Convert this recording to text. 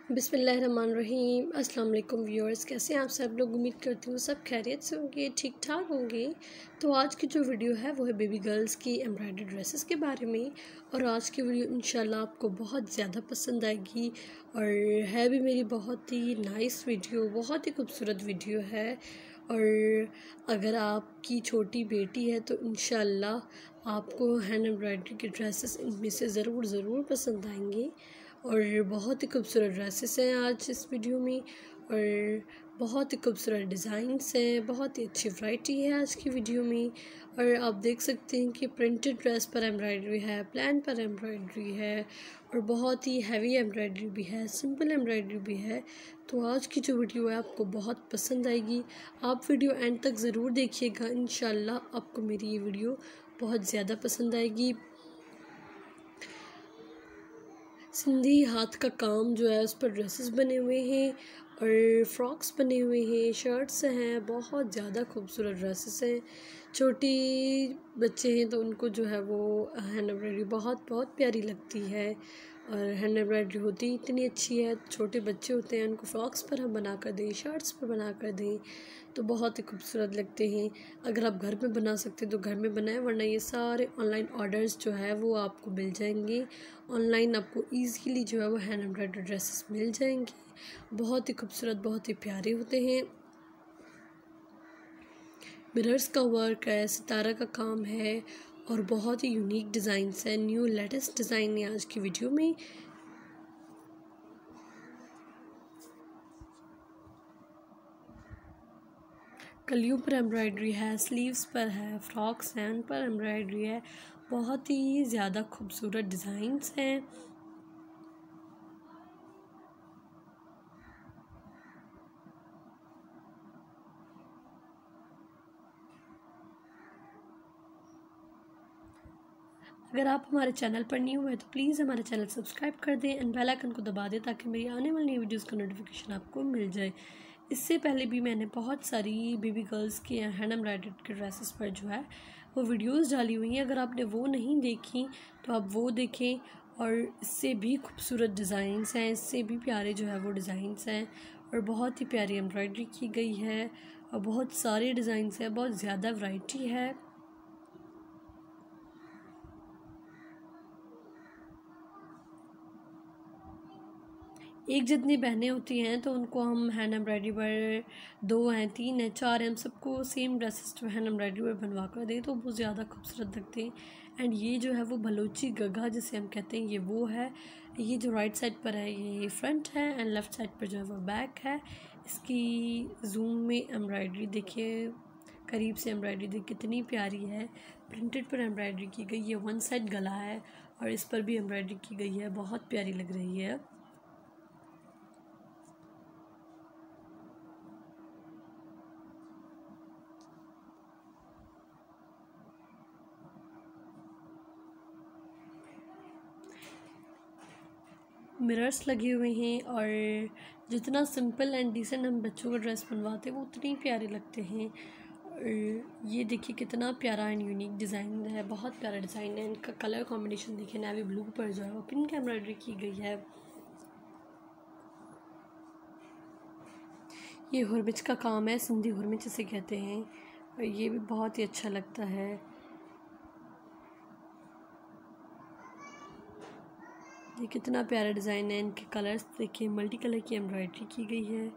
बिस्मिल्लाहिर्रहमानिर्रहीम। अस्सलाम वालेकुम व्यूअर्स, कैसे हैं आप सब लोग। उम्मीद करती हूँ सब खैरियत से होंगे, ठीक ठाक होंगे। तो आज की जो वीडियो है वो है बेबी गर्ल्स की एम्ब्रॉयडर्ड ड्रेसेस के बारे में। और आज की वीडियो इंशाल्लाह आपको बहुत ज़्यादा पसंद आएगी और है भी मेरी बहुत ही नाइस वीडियो, बहुत ही खूबसूरत वीडियो है। और अगर आपकी छोटी बेटी है तो इंशाल्लाह आपको हैंड एम्ब्रॉयडरी के ड्रेसेस इनमें से ज़रूर पसंद आएंगे। और बहुत ही खूबसूरत ड्रेसेस हैं आज इस वीडियो में और बहुत ही खूबसूरत डिज़ाइंस हैं, बहुत ही अच्छी वैरायटी है आज की वीडियो में। और आप देख सकते हैं कि प्रिंटेड ड्रेस पर एम्ब्रॉयडरी है, प्लान पर एम्ब्रॉयडरी है और बहुत ही हैवी एम्ब्रॉयडरी भी है, सिंपल एम्ब्रॉयडरी भी है। तो आज की जो वीडियो है आपको बहुत पसंद आएगी। आप वीडियो एंड तक ज़रूर देखिएगा, इंशाल्लाह आपको मेरी ये वीडियो बहुत ज़्यादा पसंद आएगी। सिंधी हाथ का काम जो है उस पर ड्रेसेस बने हुए हैं और फ्रॉक्स बने हुए हैं, शर्ट्स हैं, बहुत ज़्यादा खूबसूरत ड्रेसेस हैं। छोटी बच्चे हैं तो उनको जो है वो हैंड एम्ब्रॉयडरी बहुत प्यारी लगती है और हैंड एम्ब्रॉयडरी होती इतनी अच्छी है। छोटे बच्चे होते हैं उनको फ्रॉक्स पर हम बना कर दें, शर्ट्स पर बना कर दें तो बहुत ही खूबसूरत लगते हैं। अगर आप घर में बना सकते तो घर में बनाएं, वरना ये सारे ऑनलाइन ऑर्डर्स जो है वो आपको मिल जाएंगे। ऑनलाइन आपको इजीली जो है वो हैंड एम्ब्रॉयडरी ड्रेसेस मिल जाएंगे। बहुत ही खूबसूरत, बहुत ही प्यारे होते हैं। मिरर्स का वर्क है, सितारा का काम है और बहुत ही यूनिक डिज़ाइंस है। न्यू लेटेस्ट डिज़ाइन है आज की वीडियो में। कलियों पर एम्ब्रॉयडरी है, स्लीव्स पर है, फ्रॉक्स हैं उन पर एम्ब्रॉयडरी है। बहुत ही ज़्यादा खूबसूरत डिज़ाइंस हैं। अगर आप हमारे चैनल पर न्यू हैं तो प्लीज़ हमारे चैनल सब्सक्राइब कर दें एंड बेल आइकन को दबा दें ताकि मेरी आने वाली नई वीडियोज़ का नोटिफिकेशन आपको मिल जाए। इससे पहले भी मैंने बहुत सारी बेबी गर्ल्स के हैंड एम्ब्रॉयडर्ड के ड्रेसेस पर जो है वो वीडियोस डाली हुई हैं। अगर आपने वो नहीं देखी तो आप वो देखें। और इससे भी खूबसूरत डिज़ाइंस हैं, इससे भी प्यारे जो है वो डिज़ाइंस हैं और बहुत ही प्यारी एम्ब्रॉयडरी की गई है और बहुत सारे डिज़ाइंस हैं, बहुत ज़्यादा वैरायटी है। एक जितनी बहनें होती हैं तो उनको हम हैंड एम्ब्रॉयडरी पर 2 हैं, 3 हैं, 4 हैं, हम सबको सेम ड्रेसेस जो हैंड एम्ब्रॉयडरी पर बनवा कर दें तो वो ज़्यादा खूबसूरत लगते हैं। एंड ये जो है वो बलोची गगा जिसे हम कहते हैं, ये वो है। ये जो राइट साइड पर है ये फ्रंट है एंड लेफ़्ट साइड पर जो है वो बैक है। इसकी जूम में एम्ब्रॉयडरी देखिए, करीब से एम्ब्रॉयडरी देखिए कितनी प्यारी है। प्रिंटेड पर एम्ब्रॉयडरी की गई है, वन साइड गला है और इस पर भी एम्ब्रॉयडरी की गई है, बहुत प्यारी लग रही है। मिरर्स लगे हुए हैं और जितना सिंपल एंड डिसेंट हम बच्चों का ड्रेस बनवाते हैं वो उतने ही प्यारे लगते हैं। और ये देखिए कितना प्यारा एंड यूनिक डिज़ाइन है, बहुत प्यारा डिज़ाइन है। इनका कलर कॉम्बिनेशन देखिए, नेवी ब्लू पर जो है वो पिंक एम्ब्रॉयडरी की गई है। ये हुरमिच का काम है, सिंधी हुरमिच इसे कहते हैं और ये भी बहुत ही अच्छा लगता है। ये कितना प्यारा डिज़ाइन है। इनके कलर्स देखिए, मल्टी कलर की एम्ब्रॉयडरी की गई है।